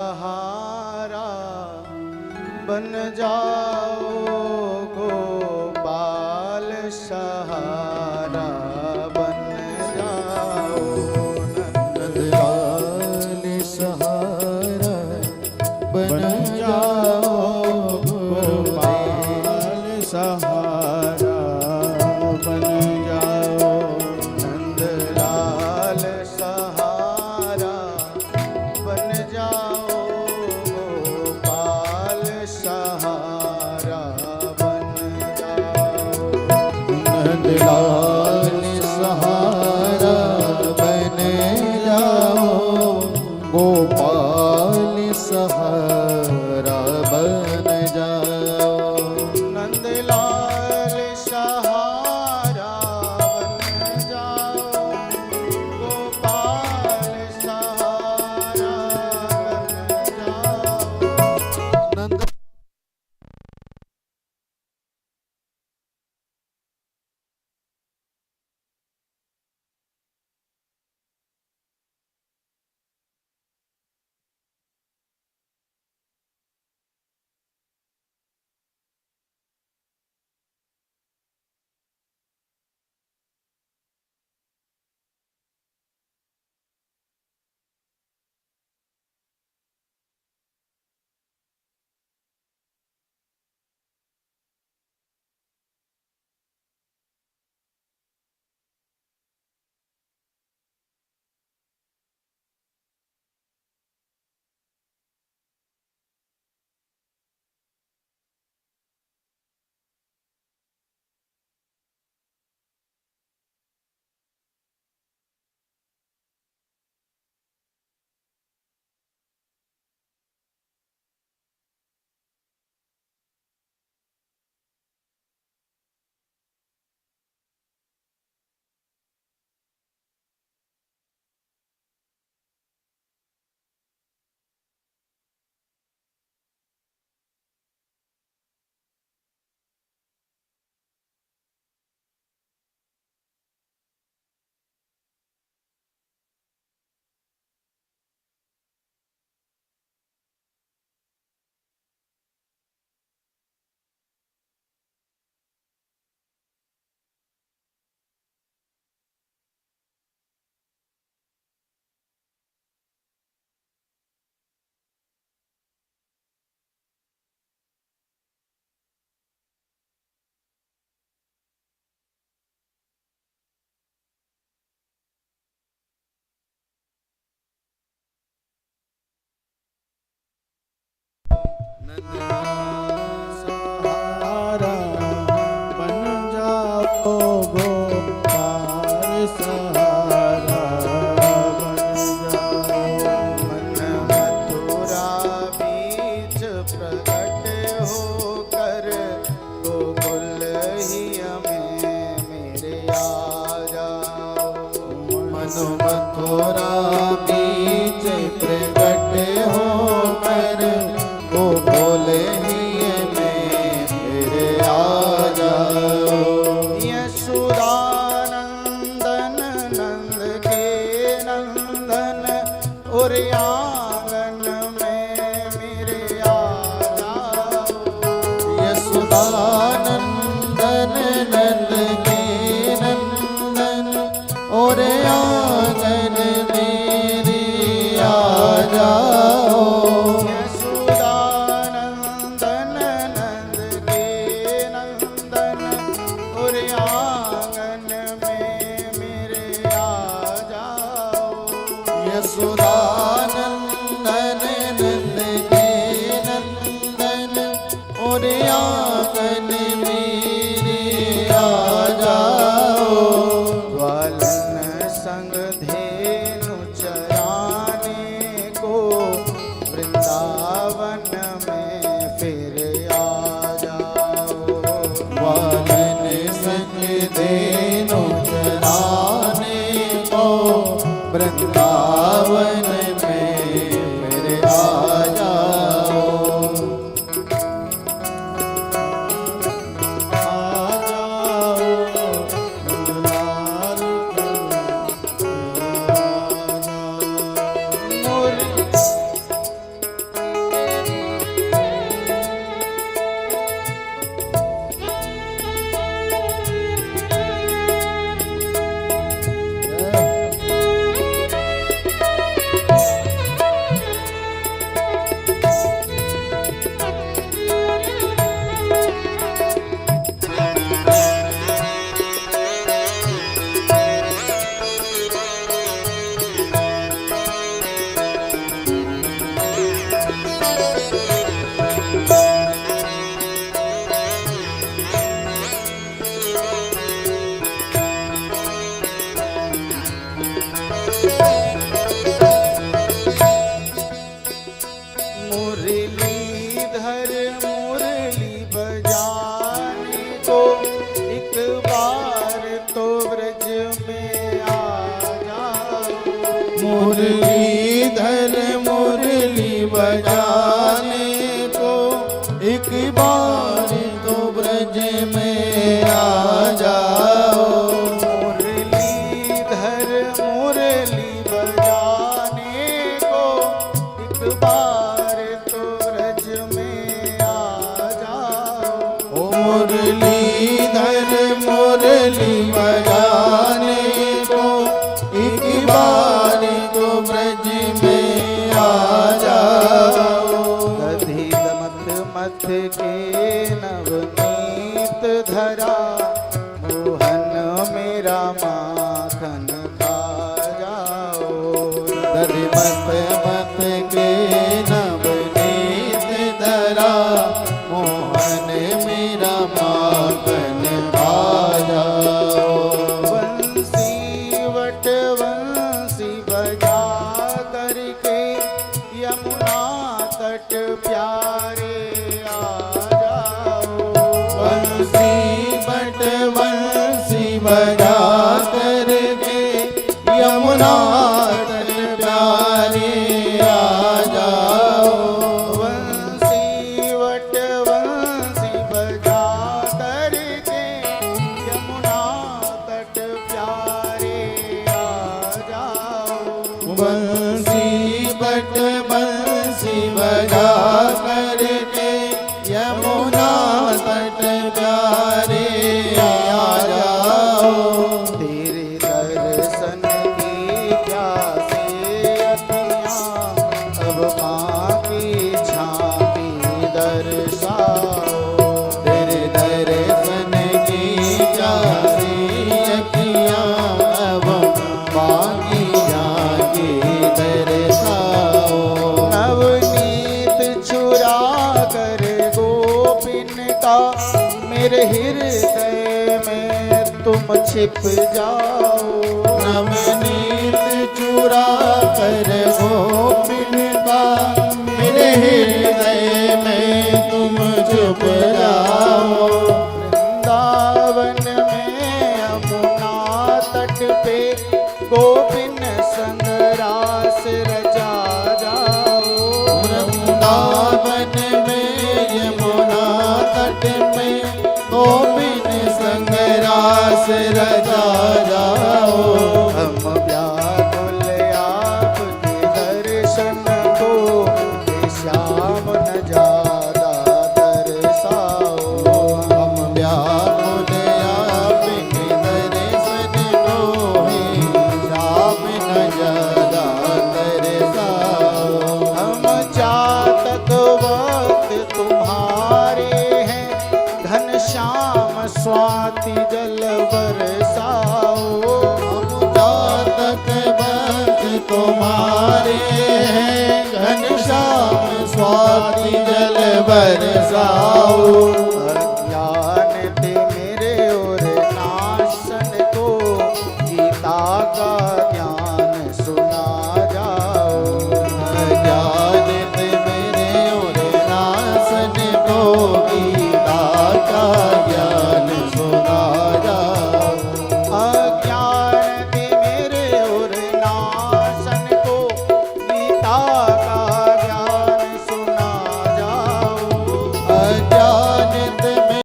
सहारा बन जाओ गोपाल, सहारा बन जाओ नंदलाल, सहारा बन जाओ गोपाल, सहारा बन जाओ नंदलाल, सहारा बन जाओ गोपाल, सहारा बन जाओ नंदलाल, सहारा बन जाओ गोपाल, सहारा बन जाओ नंदलाल, सहारा बन जाओ गोपाल, सहारा बन जाओ नंद सहारा बन जाओ गोपाल, सहारा बन जाओ मन मथुरा बीच प्रकट होकर गोकुल ही में मेरे आ जाओ मन मथुरा बीच प्रकट होकर गोकुल ही में मेरे आ जाओ यशोदानंदन नंद के नंदन और आंगन में मेरे आ जाओ यशोदानंदन नंद के नंदन और आंगन मेरी आ जाओ यशोदानंदन नंद के नंदन और आंगन में मेरे आ जाओ यशोदानंदन नंद के नंदन और आंगन मेरे आ जाओ ग्वालन संग धेनु चराने को वृंदावन में फिर आ जाओ वालन संग धेनु चराने को वृंदावन में मेरे आ जाओ आ जाओ नंदलाल, आ जाओ मुरलीधर मुरली बजाने को एक बार तो ब्रज में आ जाओ। मुरलीधर मुरली बजाने को एक बार तो ब्रज में आ जाओ। ओ मुरलीधर मुरली बजाने को एक बार तो ब्रज में आ जाओ। दधि दमत मथ के नवनीत धरा मोहन मेरा माखन खा जाओ। दधि मत मत के नवनीत धरा मोहन मेरा माखन खा जाओ। बंसी वट बंसी बजा करके यमुना तट प्यारे आ जाओ। बंसी बट बंसी बजा करके यमुना तट प्यारे आ जाओ। बंसी वट बंसी बजा करके यमुना तट प्यारे आ जाओ। बंसी बट बंसी बजा करके यमुना तट प्यारे आ जाओ। तेरे दर्शन की प्यासे अखियाँ अब माँ की झांकी दर्शाओ। तेरे दर्शन की प्यासी अखियाँ अब बाकी जाके दर्शाओ। नवनीत चुरा कर गोपिन का मेरे हृदय में तुम छिप जाओ। नवनीत चुरा कर गोपिन का मेरे हृदय में तुम चुप जाओ। वृंदावन में यमुना तट पे गोपिन संग रास रचा जाओ। वृंदावन में यमुना तट में गोपिन संग रास रचा जाओ। हम व्याकुल आपके दर्शन को हे श्याम न ज्यादा दर्शाओ। हम व्याकुल आपके दर्शन को हे श्याम न ज्यादा दर्शाओ। हम चातक वक्त तुम्हारे हैं घनश्याम स्वाति जल बरसाओ। हम जातक वंश तुम्हारे हैं घनश्याम स्वाति जल बरसाओ।